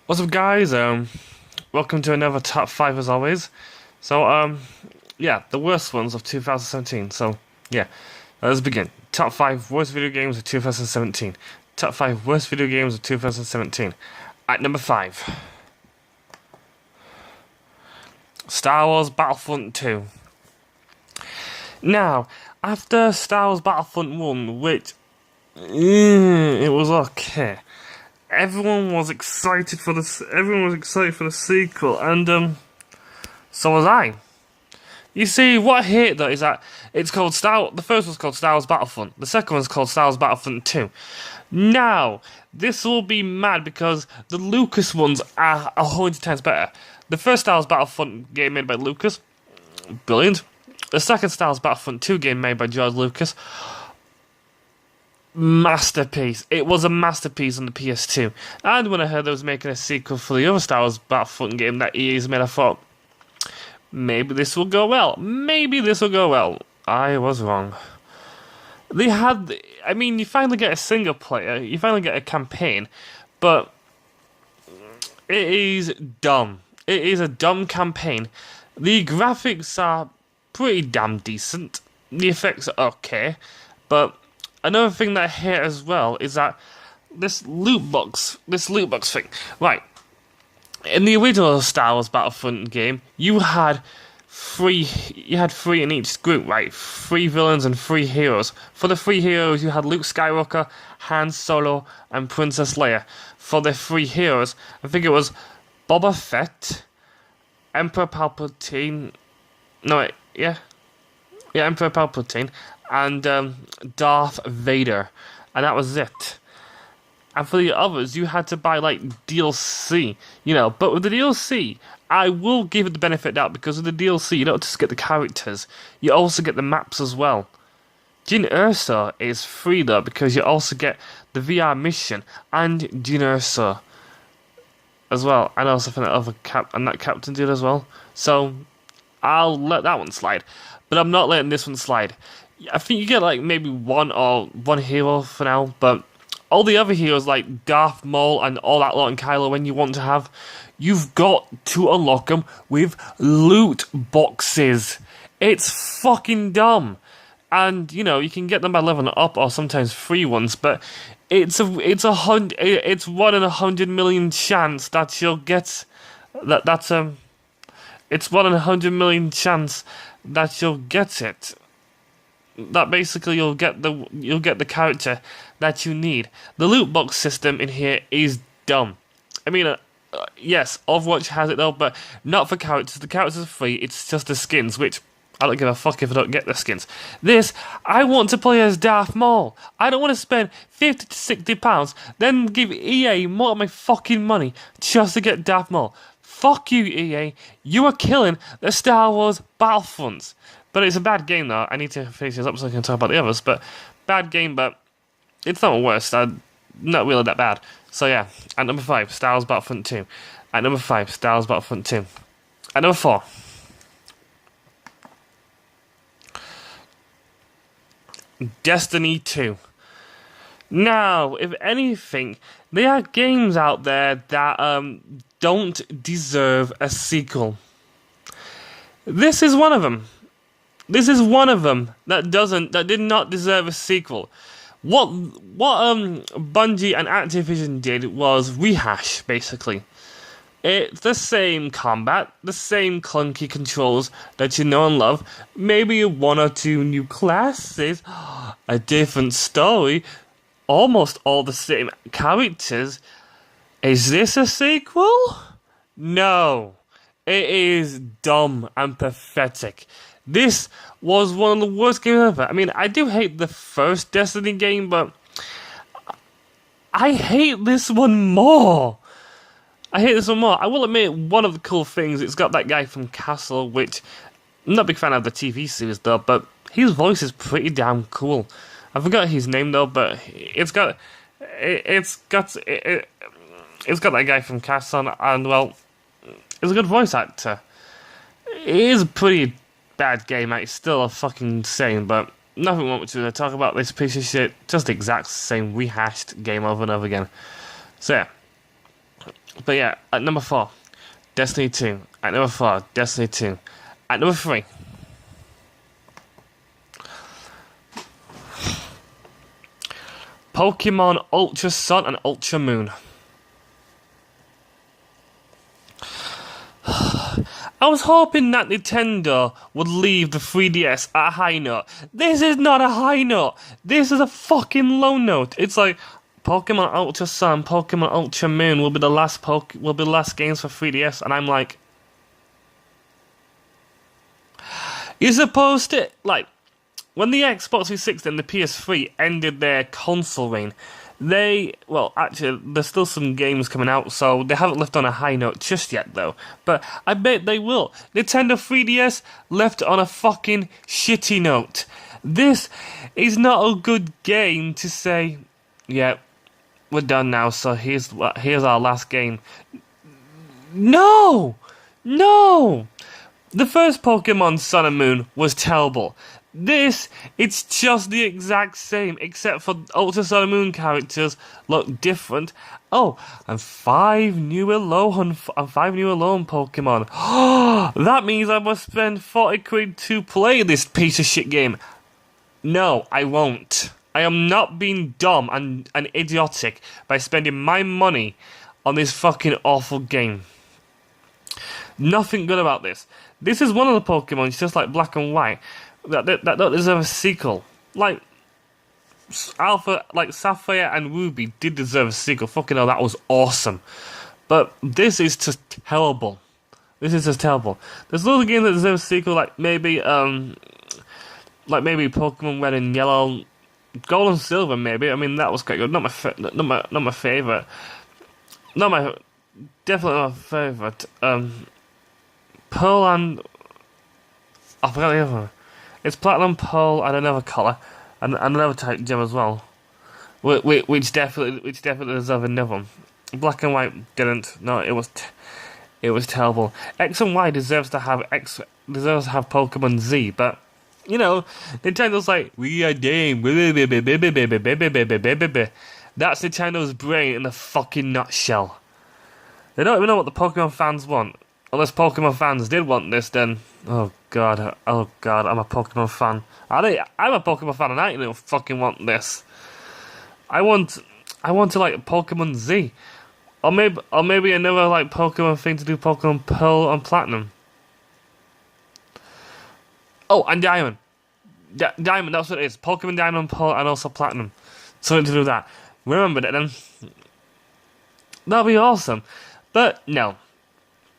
What's up, guys? Welcome to another top five as always. Yeah, the worst ones of 2017. Yeah, let's begin. Top five worst video games of 2017. Top five worst video games of 2017. At number five, Star Wars Battlefront 2. Now, after Star Wars Battlefront 1, which it was okay. Everyone was excited for this. Everyone was excited for the sequel, and so was I. You see, what I hate though is that it's called The first one's called Star Wars Battlefront. The second one's called Star Wars Battlefront 2. Now, this will be mad because the Lucas ones are 100 times better. The first Star Wars Battlefront game made by Lucas, brilliant. The second Star Wars Battlefront 2 game made by George Lucas, masterpiece. It was a masterpiece on the PS2. And when I heard they was making a sequel for the other Star Wars Battlefront game that EA's made, I thought, maybe this will go well. Maybe this will go well. I was wrong. You finally get a single player, you finally get a campaign, but it is dumb. It is a dumb campaign. The graphics are pretty damn decent. The effects are okay, but another thing that I hate as well is that this loot box thing. Right. In the original Star Wars Battlefront game, you had three in each group, right? 3 villains and 3 heroes. For the 3 heroes, you had Luke Skywalker, Han Solo, and Princess Leia. For the 3 heroes, I think it was Boba Fett, Emperor Palpatine. No, wait, yeah, Emperor Palpatine, and Darth Vader, and that was it. And for the others, you had to buy like DLC, But with the DLC, I will give it the benefit of doubt because with the DLC, you don't just get the characters, you also get the maps as well. Jyn Erso is free though because you also get the VR mission and Jyn Erso as well, and also for that captain dude as well. So I'll let that one slide, but I'm not letting this one slide. I think you get like maybe one hero for now, but all the other heroes like Darth Maul and all that lot and Kylo when you want to have, you've got to unlock them with loot boxes. It's fucking dumb. And you can get them by leveling up or sometimes free ones, but it's 1 in 100 million chance that you'll get it's 1 in 100 million chance that you'll get it. That basically you'll get the character that you need. The loot box system in here is dumb. Yes, Overwatch has it though, but not for characters. The characters are free. It's just the skins, which I don't give a fuck if I don't get the skins. I want to play as Darth Maul. I don't want to spend £50 to £60, then give EA more of my fucking money just to get Darth Maul. Fuck you, EA. You are killing the Star Wars Battlefronts. But it's a bad game though. I need to finish this up so I can talk about the others. But bad game, but it's not the worst. Not really that bad. So yeah, at number 5, Star Wars Battlefront 2. At number 5, Star Wars Battlefront 2. At number 4, Destiny 2. Now, if anything, there are games out there that don't deserve a sequel. This is one of them. This is one of them that did not deserve a sequel. What Bungie and Activision did was rehash, basically. It's the same combat, the same clunky controls that you know and love, maybe 1 or 2 new classes, a different story, almost all the same characters. Is this a sequel? No. It is dumb and pathetic. This was one of the worst games ever. I do hate the first Destiny game, but I hate this one more. I will admit, one of the cool things, it's got that guy from Castle, which I'm not a big fan of the TV series though, but his voice is pretty damn cool. I forgot his name though, but it's got that guy from Castle, and well, he's a good voice actor. It is a pretty bad game, mate. It's still a fucking shame, but nothing wrong with to talk about this piece of shit. Just the exact same rehashed game over and over again. So yeah, But yeah, at number 4, Destiny 2. At number 4, Destiny 2. At number 3, Pokemon Ultra Sun and Ultra Moon. I was hoping that Nintendo would leave the 3DS at a high note. This is not a high note. This is a fucking low note. It's like Pokemon Ultra Sun, Pokemon Ultra Moon will be the last games for 3DS, and I'm like, you're supposed to like when the Xbox 360 and the PS3 ended their console reign. Actually, there's still some games coming out, so they haven't left on a high note just yet, though. But I bet they will. Nintendo 3DS left on a fucking shitty note. This is not a good game to say, yeah, we're done now, so here's our last game. No! No! The first Pokemon Sun and Moon was terrible. It's just the exact same, except for Ultra Sun and Moon characters look different. Oh, and 5 new Alolan Pokemon. That means I must spend 40 quid to play this piece of shit game. No, I won't. I am not being dumb and idiotic by spending my money on this fucking awful game. Nothing good about this. This is one of the Pokemon, it's just like Black and White, that don't deserve a sequel. Like Sapphire and Ruby did deserve a sequel. Fucking hell, that was awesome. But this is just terrible. This is just terrible. There's loads of games that deserve a sequel, like maybe Pokemon Red and Yellow, Gold and Silver. Maybe. I mean, that was quite good. Not my favorite. Definitely not my favorite. Pearl and I forgot the other one. It's Platinum, Pearl, and another colour, and another type gem as well, which definitely deserve another one. Black and White didn't. No, it was terrible. X and Y deserves to have Pokemon Z, but you know, Nintendo's like, we are game. That's Nintendo's brain in a fucking nutshell. They don't even know what the Pokemon fans want. Unless Pokemon fans did want this, then oh god, I'm a Pokemon fan. I'm a Pokemon fan, and I don't fucking want this. I want to like Pokemon Z, or maybe another like Pokemon thing to do Pokemon Pearl and Platinum. Oh, and Diamond. Diamond, that's what it is. Pokemon Diamond, Pearl, and also Platinum. Something to do with that. Remember that then. That'll be awesome. But no.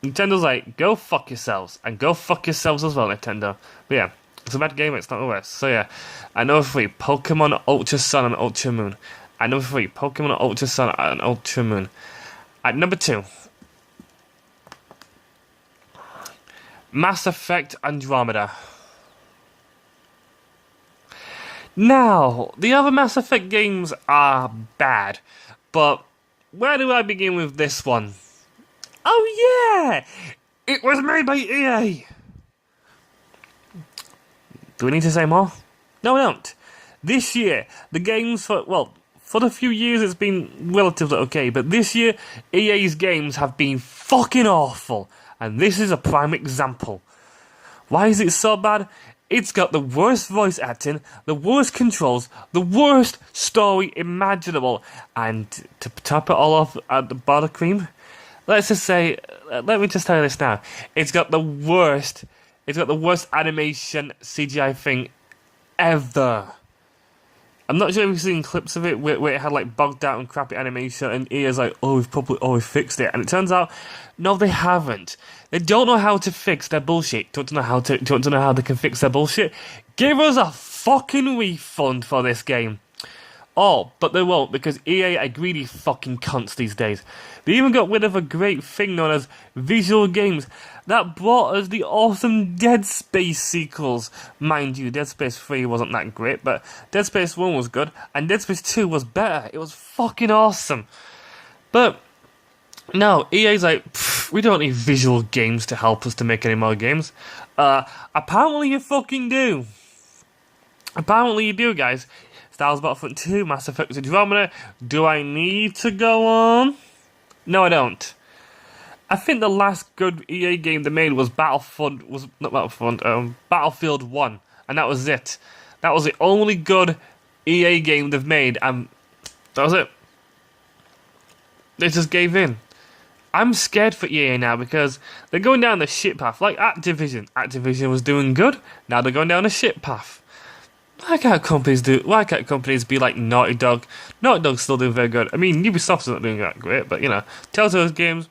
Nintendo's like, go fuck yourselves. And go fuck yourselves as well, Nintendo. But yeah, it's a bad game, it's not the worst. So yeah. At number 3, Pokemon Ultra Sun and Ultra Moon. At number 3, Pokemon Ultra Sun and Ultra Moon. At number 2, Mass Effect Andromeda. Now, the other Mass Effect games are bad, but where do I begin with this one? Oh yeah! It was made by EA! Do we need to say more? No, we don't. This year, the games for the few years it's been relatively okay, but this year, EA's games have been fucking awful, and this is a prime example. Why is it so bad? It's got the worst voice acting, the worst controls, the worst story imaginable, and to top it all off at the buttercream, let me just tell you this now. It's got the worst animation CGI thing ever. I'm not sure if you've seen clips of it where it had like bogged out and crappy animation, and EA's like, we fixed it. And it turns out, no, they haven't. They don't know how to fix their bullshit. Don't know how they can fix their bullshit. Give us a fucking refund for this game. Oh, but they won't, because EA are greedy fucking cunts these days. They even got rid of a great thing known as Visual Games that brought us the awesome Dead Space sequels. Mind you, Dead Space 3 wasn't that great, but Dead Space 1 was good, and Dead Space 2 was better. It was fucking awesome. But no, EA's like, we don't need Visual Games to help us to make any more games. Apparently you fucking do. Apparently you do, guys. Star Wars Battlefront 2, Mass Effect Andromeda. Do I need to go on? No, I don't. I think the last good EA game they made was Battlefield 1, and that was it. That was the only good EA game they've made, and that was it. They just gave in. I'm scared for EA now because they're going down the shit path, like Activision. Activision was doing good, now they're going down a shit path. Why can't companies be like Naughty Dog? Naughty Dog's still doing very good. I mean, Ubisoft's not doing that great, but Telltale's games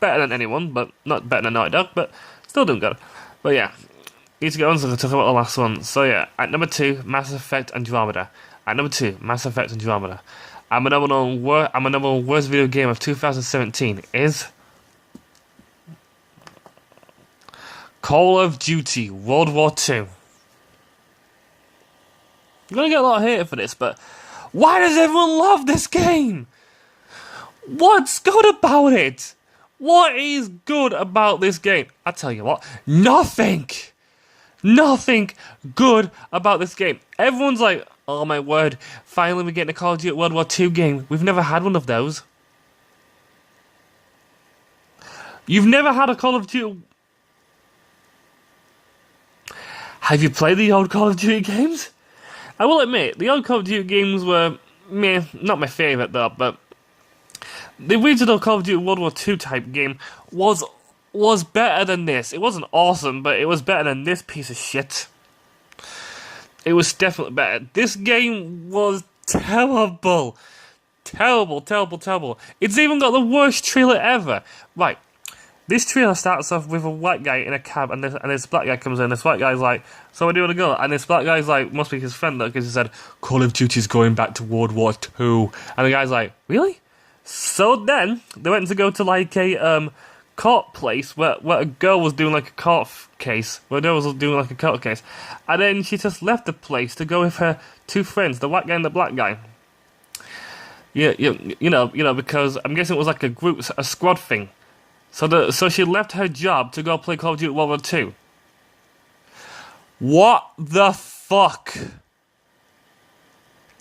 better than anyone, but not better than Naughty Dog, but still doing good. But yeah, need to get on to talk about the last one. So yeah, at number 2, Mass Effect Andromeda. At number 2, Mass Effect Andromeda. And my number one worst video game of 2017 is Call of Duty World War II. You're gonna get a lot of hate for this, but why does everyone love this game? What's good about it? What is good about this game? I tell you what, nothing. Nothing good about this game. Everyone's like, oh my word, finally we're getting a Call of Duty World War II game. We've never had one of those. You've never had a Call of Duty... Have you played the old Call of Duty games? I will admit, the old Call of Duty games were, meh, not my favourite though, but the original Call of Duty World War II type game was better than this. It wasn't awesome, but it was better than this piece of shit. It was definitely better. This game was terrible. Terrible, terrible, terrible. It's even got the worst trailer ever. Right, this trailer starts off with a white guy in a cab, and this black guy comes in. This white guy's like, so where do you want to go? And this black guy's like, must be his friend though, because he said, Call of Duty's going back to World War II. And the guy's like, really? So then, they went to go to like a court place where a girl was doing like a court case. Where a girl was doing like a court case. And then she just left the place to go with her two friends, the white guy and the black guy. Yeah, you know, because I'm guessing it was like a squad thing. So she left her job to go play Call of Duty World War II. What the fuck?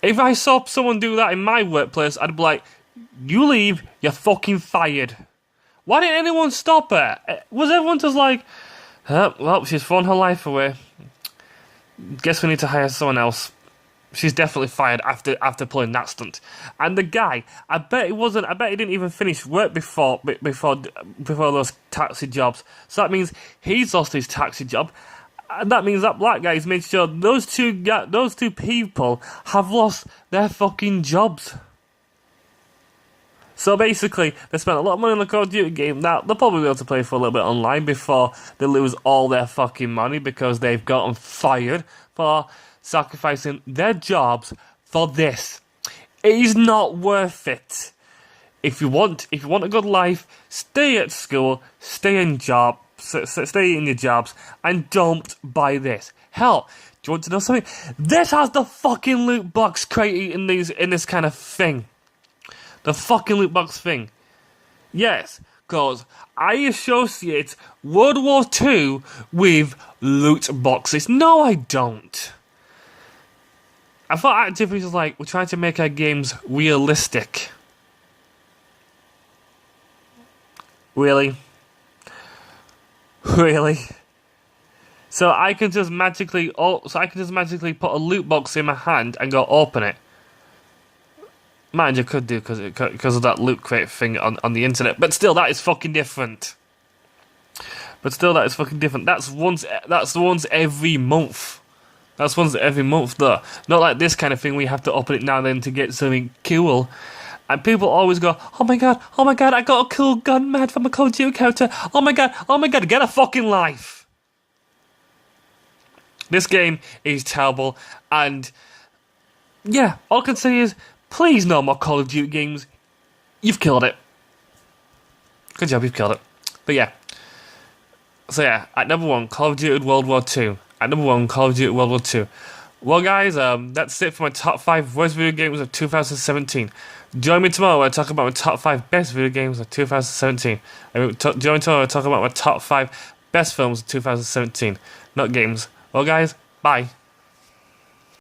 If I saw someone do that in my workplace, I'd be like, you leave, you're fucking fired. Why didn't anyone stop her? Was everyone just like, well, she's thrown her life away. Guess we need to hire someone else. She's definitely fired after pulling that stunt. And the guy, I bet he didn't even finish work before those taxi jobs. So that means he's lost his taxi job. And that means that black guy's made sure those two people have lost their fucking jobs. So basically, they spent a lot of money on the Call of Duty game. Now, they'll probably be able to play for a little bit online before they lose all their fucking money because they've gotten fired for sacrificing their jobs for this. It is not worth it. If you want a good life, stay at school, stay in your jobs, and don't buy this. Hell, do you want to know something? This has the fucking loot box crate in this kind of thing. The fucking loot box thing. Yes, because I associate World War II with loot boxes. No, I don't. I thought Activision was like, we're trying to make our games realistic. Really? Really? So I can just magically put a loot box in my hand and go open it. Mind you, could do because of that loot crate thing on the internet, but still, that is fucking different. That's once every month. That's once every month, though. Not like this kind of thing where you have to open it now and then to get something cool. And people always go, oh my god, I got a cool gun mad from a Call of Duty character. Oh my god, get a fucking life. This game is terrible, and yeah, all I can say is, please no more Call of Duty games. You've killed it. Good job, you've killed it. But yeah. So yeah, at number 1, Call of Duty World War II. At number 1, Call of Duty World War II. Well guys, that's it for my top 5 worst video games of 2017. Join me tomorrow where I talk about my top 5 best video games of 2017. Join me tomorrow where I talk about my top 5 best films of 2017. Not games. Well guys, bye.